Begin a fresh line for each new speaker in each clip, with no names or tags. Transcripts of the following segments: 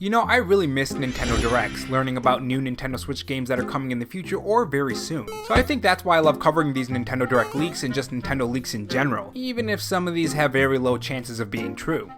You know, I really miss Nintendo Directs, learning about new Nintendo Switch games that are coming in the future or very soon. So I think that's why I love covering these Nintendo Direct leaks and just Nintendo leaks in general, even if some of these have very low chances of being true.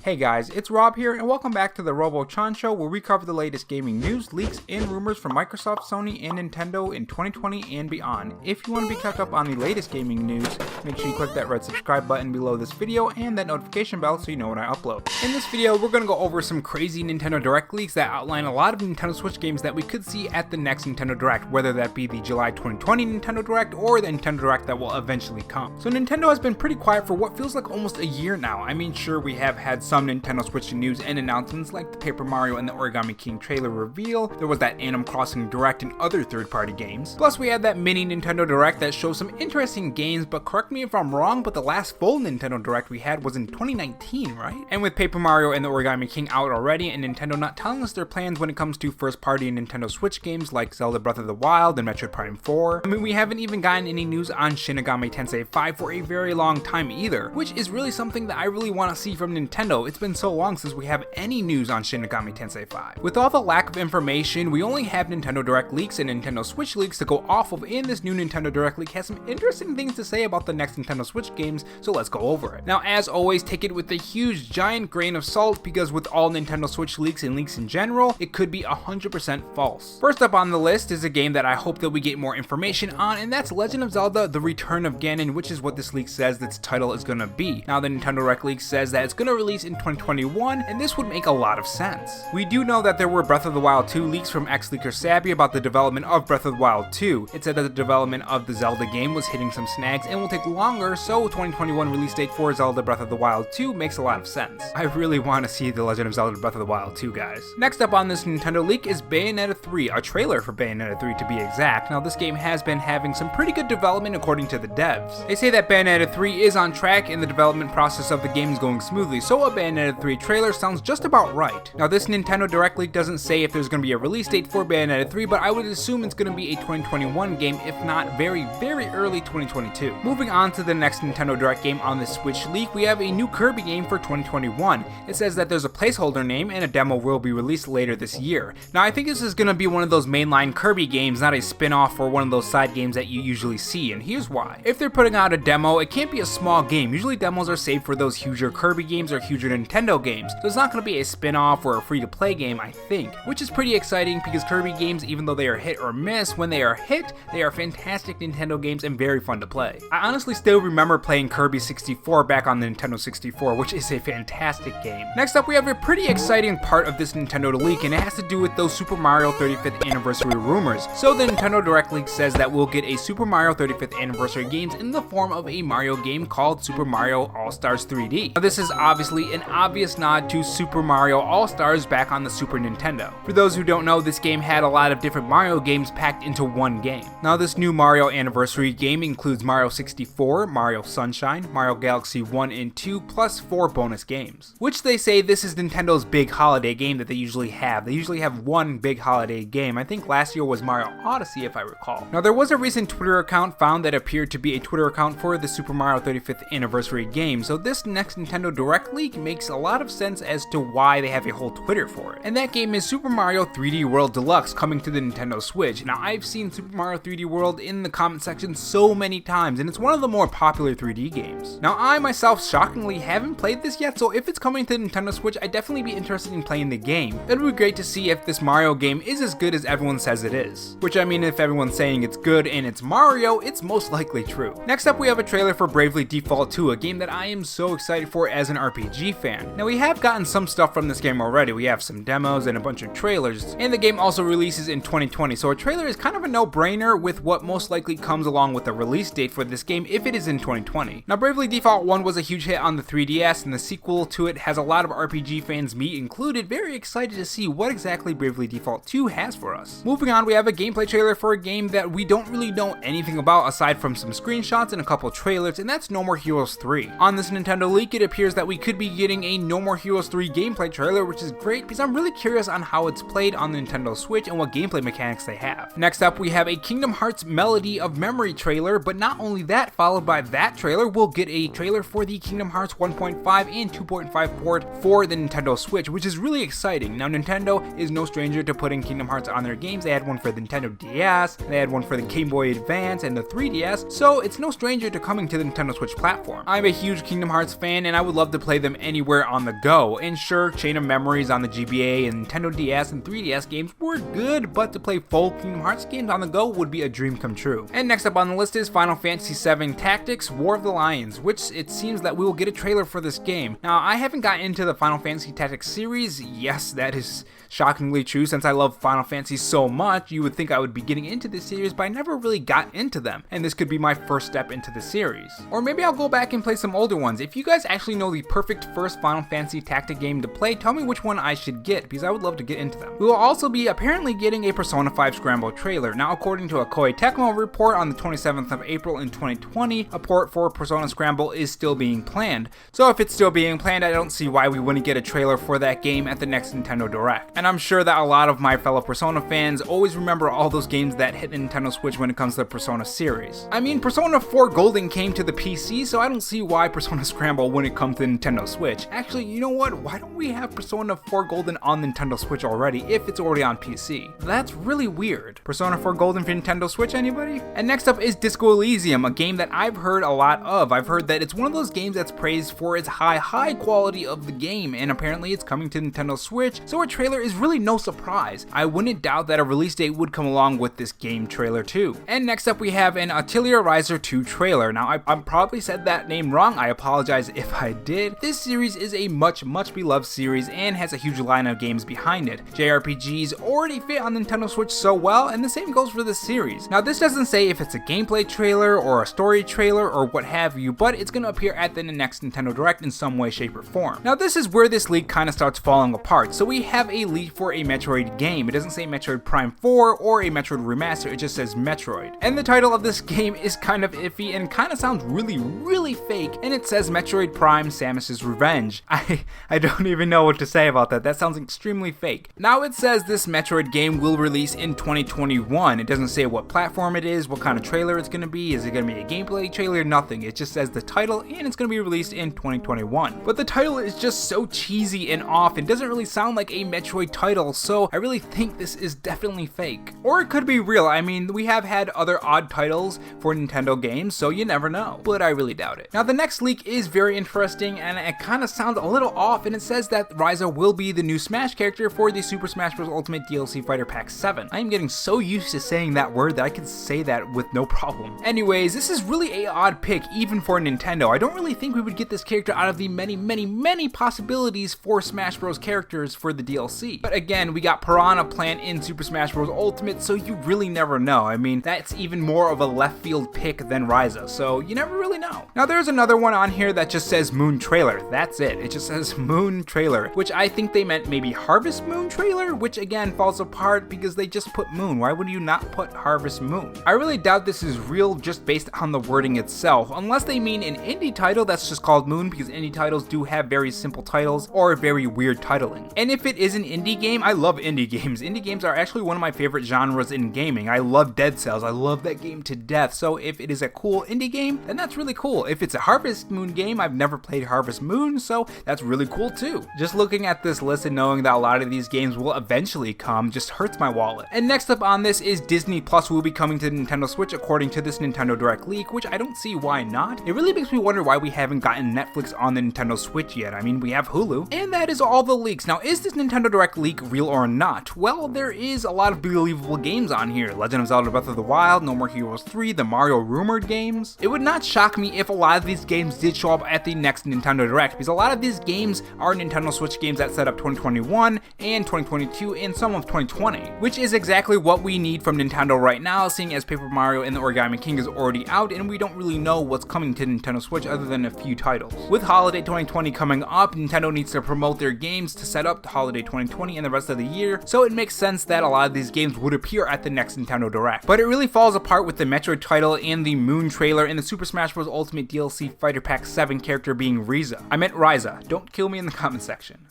Hey guys, it's Rob here, and welcome back to the Robo show, where we cover the latest gaming news, leaks, and rumors from Microsoft, Sony, and Nintendo in 2020 and beyond. If you want to be kept up on the latest gaming news, make sure you click that red subscribe button below this video and that notification bell so you know when I upload. In this video, we're going to go over some crazy Nintendo Direct leaks that outline a lot of Nintendo Switch games that we could see at the next Nintendo Direct, whether that be the July 2020 Nintendo Direct or the Nintendo Direct that will eventually come. So Nintendo has been pretty quiet for what feels like almost a year now. I mean, sure, we have had some Nintendo Switch news and announcements like the Paper Mario and the Origami King trailer reveal, there was that Animal Crossing Direct and other third-party games, plus we had that mini Nintendo Direct that shows some interesting games, but correct me if I'm wrong, but the last full Nintendo Direct we had was in 2019, right? And with Paper Mario and the Origami King out already and Nintendo not telling us their plans when it comes to first-party Nintendo Switch games like Zelda Breath of the Wild and Metroid Prime 4, I mean, we haven't even gotten any news on Shin Megami Tensei 5 for a very long time either, which is really something that I really want to see from Nintendo. It's been so long since we have any news on Shin Megami Tensei 5. With all the lack of information, we only have Nintendo Direct leaks and Nintendo Switch leaks to go off of, and this new Nintendo Direct leak has some interesting things to say about the next Nintendo Switch games, so let's go over it. Now, as always, take it with a huge giant grain of salt, because with all Nintendo Switch leaks and leaks in general, it could be 100% false. First up on the list is a game that I hope that we get more information on, and that's Legend of Zelda: The Return of Ganon, which is what this leak says its title is gonna be. Now, the Nintendo Direct leak says that it's gonna release in 2021, and this would make a lot of sense. We do know that there were Breath of the Wild 2 leaks from ex-leaker Sabby about the development of Breath of the Wild 2. It said that the development of the Zelda game was hitting some snags and will take longer, so 2021 release date for Zelda Breath of the Wild 2 makes a lot of sense. I really want to see The Legend of Zelda Breath of the Wild 2, guys. Next up on this Nintendo leak is Bayonetta 3, a trailer for Bayonetta 3 to be exact. Now, this game has been having some pretty good development according to the devs. They say that Bayonetta 3 is on track and the development process of the game is going smoothly, so a Bayonetta 3 trailer sounds just about right. Now, this Nintendo Direct leak doesn't say if there's going to be a release date for Bayonetta 3, but I would assume it's going to be a 2021 game, if not very early 2022. Moving on to the next Nintendo Direct game on the Switch leak, we have a new Kirby game for 2021. It says that there's a placeholder name and a demo will be released later this year. Now, I think this is going to be one of those mainline Kirby games, not a spin-off or one of those side games that you usually see, and here's why. If they're putting out a demo, it can't be a small game. Usually demos are saved for those huger Kirby games or huger Nintendo games, so it's not going to be a spin-off or a free-to-play game, I think, which is pretty exciting because Kirby games, even though they are hit or miss, when they are hit, they are fantastic Nintendo games and very fun to play. I honestly still remember playing Kirby 64 back on the Nintendo 64, which is a fantastic game. Next up, we have a pretty exciting part of this Nintendo leak, and it has to do with those Super Mario 35th Anniversary rumors. So the Nintendo Direct leak says that we'll get a Super Mario 35th Anniversary games in the form of a Mario game called Super Mario All-Stars 3D. Now, this is obviously an obvious nod to Super Mario All-Stars back on the Super Nintendo. For those who don't know, this game had a lot of different Mario games packed into one game. Now, this new Mario Anniversary game includes Mario 64, Mario Sunshine, Mario Galaxy 1 and 2, plus 4 bonus games, which they say this is Nintendo's big holiday game that they usually have. They usually have one big holiday game. I think last year was Mario Odyssey, if I recall. Now, there was a recent Twitter account found that appeared to be a Twitter account for the Super Mario 35th Anniversary game, so this next Nintendo Direct leak makes a lot of sense as to why they have a whole Twitter for it. And that game is Super Mario 3D World Deluxe, coming to the Nintendo Switch. Now, I've seen Super Mario 3D World in the comment section so many times, and it's one of the more popular 3D games. Now, I myself shockingly haven't played this yet, so if it's coming to the Nintendo Switch, I'd definitely be interested in playing the game. It would be great to see if this Mario game is as good as everyone says it is. Which, I mean, if everyone's saying it's good and it's Mario, it's most likely true. Next up, we have a trailer for Bravely Default 2, a game that I am so excited for as an RPG fan. Now, we have gotten some stuff from this game already. We have some demos and a bunch of trailers, and the game also releases in 2020, so a trailer is kind of a no-brainer with what most likely comes along with the release date for this game if it is in 2020. Now, Bravely Default 1 was a huge hit on the 3DS, and the sequel to it has a lot of RPG fans, me included, very excited to see what exactly Bravely Default 2 has for us. Moving on, we have a gameplay trailer for a game that we don't really know anything about aside from some screenshots and a couple trailers, and that's No More Heroes 3. On this Nintendo leak, it appears that we could be getting a No More Heroes 3 gameplay trailer, which is great because I'm really curious on how it's played on the Nintendo Switch and what gameplay mechanics they have. Next up, we have a Kingdom Hearts Melody of Memory trailer, but not only that, followed by that trailer, we'll get a trailer for the Kingdom Hearts 1.5 and 2.5 port for the Nintendo Switch, which is really exciting. Now, Nintendo is no stranger to putting Kingdom Hearts on their games. They had one for the Nintendo DS, they had one for the Game Boy Advance and the 3DS, so it's no stranger to coming to the Nintendo Switch platform. I'm a huge Kingdom Hearts fan, and I would love to play them anywhere on the go. And sure, Chain of Memories on the GBA and Nintendo DS and 3DS games were good, but to play full Kingdom Hearts games on the go would be a dream come true. And next up on the list is Final Fantasy VII Tactics War of the Lions, which it seems that we will get a trailer for this game. Now, I haven't gotten into the Final Fantasy Tactics series. Yes, that is shockingly true. Since I love Final Fantasy so much, you would think I would be getting into this series, but I never really got into them, and this could be my first step into the series. Or maybe I'll go back and play some older ones. If you guys actually know the perfect first Final Fantasy Tactic game to play, tell me which one I should get, because I would love to get into them. We will also be apparently getting a Persona 5 Scramble trailer. Now, according to a Koei Tecmo report on the 27th of April in 2020, a port for Persona Scramble is still being planned. So if it's still being planned, I don't see why we wouldn't get a trailer for that game at the next Nintendo Direct. And I'm sure that a lot of my fellow Persona fans always remember all those games that hit the Nintendo Switch when it comes to the Persona series. I mean, Persona 4 Golden came to the PC, so I don't see why Persona Scramble wouldn't come to the Nintendo Switch. Actually, you know what? Why don't we have Persona 4 Golden on the Nintendo Switch already if it's already on PC? That's really weird. Persona 4 Golden for Nintendo Switch, anybody? And next up is Disco Elysium, a game that I've heard a lot of. I've heard that it's one of those games that's praised for its high quality of the game, and apparently it's coming to Nintendo Switch, so a trailer is really no surprise. I wouldn't doubt that a release date would come along with this game trailer too. And next up we have an Atelier Ryzer 2 trailer. Now I probably said that name wrong, I apologize if I did. This series is a much beloved series and has a huge line of games behind it. JRPGs already fit on Nintendo Switch so well, and the same goes for this series. Now this doesn't say if it's a gameplay trailer or a story trailer or what have you, but it's going to appear at the next Nintendo Direct in some way, shape, or form. Now this is where this leak kind of starts falling apart. So we have a leak for a Metroid game. It doesn't say Metroid Prime 4 or a Metroid Remaster, it just says Metroid. And the title of this game is kind of iffy and kind of sounds really fake, and it says Metroid Prime Samus's Revenge. I don't even know what to say about that. That sounds extremely fake. Now it says this Metroid game will release in 2021. It doesn't say what platform it is, what kind of trailer it's going to be. Is it going to be a gameplay trailer? Nothing. It just says the title, and it's going to be released in 2021. But the title is just so cheesy and off and doesn't really sound like a Metroid title, so I really think this is definitely fake. Or it could be real. I mean, we have had other odd titles for Nintendo games, so you never know. But I really doubt it. Now the next leak is very interesting, and it kind of sounds a little off, and it says that Ryza will be the new Smash character for the Super Smash Bros. Ultimate DLC Fighter Pack 7. I am getting so used to saying that word that I can say that with no problem. Anyways, this is really a odd pick even for Nintendo. I don't really think we would get this character out of the many possibilities for Smash Bros. Characters for the DLC. But again, we got Piranha Plant in Super Smash Bros. Ultimate, so you really never know. I mean, that's even more of a left field pick than Ryza, so you never really know. Now there's another one on here that just says Moon Trailer. That's it. It just says Moon Trailer, which I think they meant maybe Harvest Moon Trailer, which again falls apart because they just put Moon. Why would you not put Harvest Moon? I really doubt this is real just based on the wording itself, unless they mean an indie title that's just called Moon, because indie titles do have very simple titles or very weird titling. And if it is an indie game, I love indie games. Indie games are actually one of my favorite genres in gaming. I love Dead Cells. I love that game to death. So if it is a cool indie game, then that's really cool. If it's a Harvest Moon game, I've never played Harvest Moon, so that's really cool too. Just looking at this list and knowing that a lot of these games will eventually come just hurts my wallet. And next up on this is Disney Plus will be coming to the Nintendo Switch according to this Nintendo Direct leak, which I don't see why not. It really makes me wonder why we haven't gotten Netflix on the Nintendo Switch yet. I mean, we have Hulu. And that is all the leaks. Now, is this Nintendo Direct leak real or not? Well, there is a lot of believable games on here. Legend of Zelda Breath of the Wild, No More Heroes 3, the Mario rumored games. It would not shock me if a lot of these games did show up at the next Nintendo Direct, because a lot of these games are Nintendo Switch games that set up 2021 and 2022 and some of 2020, which is exactly what we need from Nintendo right now, seeing as Paper Mario and the Origami King is already out and we don't really know what's coming to Nintendo Switch other than a few titles. With Holiday 2020 coming up, Nintendo needs to promote their games to set up the Holiday 2020 and the rest of the year, so it makes sense that a lot of these games would appear at the next Nintendo Direct. But it really falls apart with the Metroid title and the Moon trailer and the Super Smash Bros. Ultimate DLC Fighter Pack 7 character being Riza. I meant Ryza. Don't kill me in the comment section.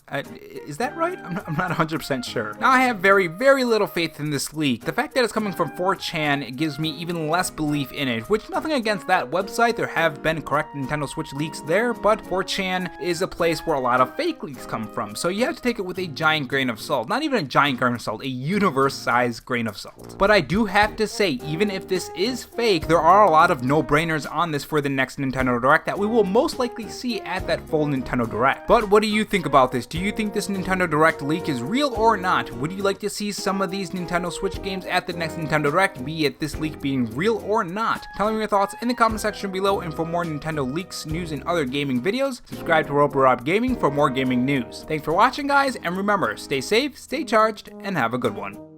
Is that right? I'm not 100% sure. Now, I have very, very little faith in this leak. The fact that it's coming from 4chan, it gives me even less belief in it, which nothing against that website. There have been correct Nintendo Switch leaks there, but 4chan is a place where a lot of fake leaks come from, so you have to take it with a giant grain of salt. Not even a giant grain of salt, a universe-sized grain of salt. But I do have to say, even if this is fake, there are a lot of no-brainers on this for the next Nintendo Direct that we will most likely see at that full Nintendo Direct. But what do you think about this? Do you think this Nintendo Direct leak is real or not? Would you like to see some of these Nintendo Switch games at the next Nintendo Direct, be it this leak being real or not? Tell me your thoughts in the comment section below, and for more Nintendo leaks, news, and other gaming videos, subscribe to Robo Gaming for more gaming news. Thanks for watching, guys, and remember, stay safe, stay charged, and have a good one.